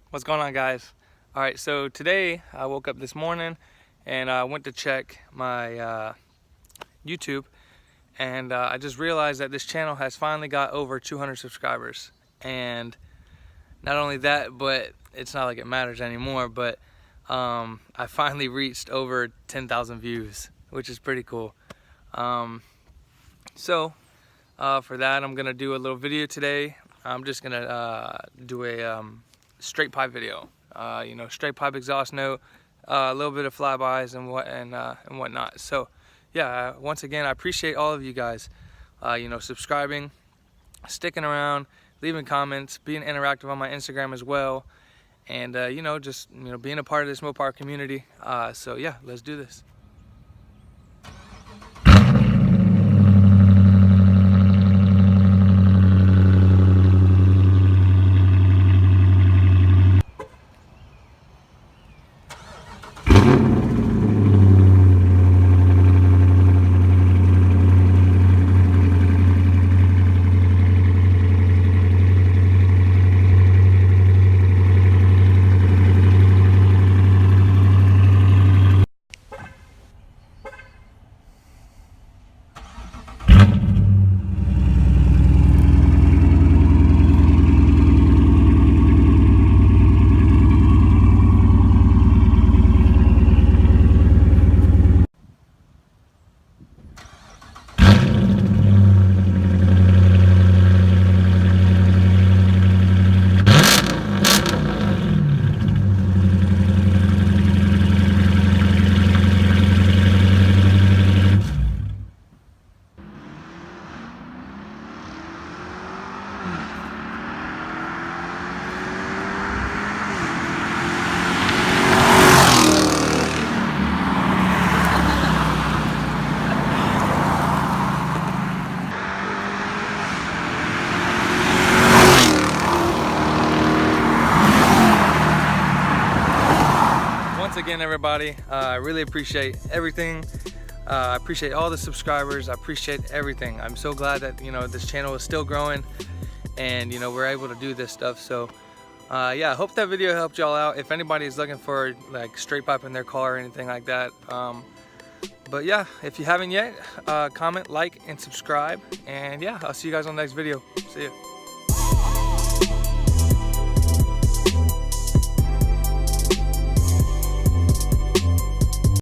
What's going on, guys? All right, so today I woke up this morning and I went to check my YouTube, and I just realized that this channel has finally got over 200 subscribers. And not only that, but it's not like it matters anymore, but I finally reached over 10,000 views, which is pretty cool. So for that, I'm gonna do a little video today. I'm just gonna do a straight pipe video. Straight pipe exhaust note, a little bit of flybys and whatnot. So yeah, once again, I appreciate all of you guys, subscribing, sticking around, leaving comments, being interactive on my Instagram as well, and just being a part of this Mopar community. So yeah, let's do this. Once again, everybody, I really appreciate everything. I appreciate all the subscribers. I appreciate everything. I'm so glad that this channel is still growing, and we're able to do this stuff. So yeah, I hope that video helped y'all out. If anybody is looking for like straight pipe in their car or anything like that, but yeah, if you haven't yet, comment, like, and subscribe. And yeah, I'll see you guys on the next video. See ya.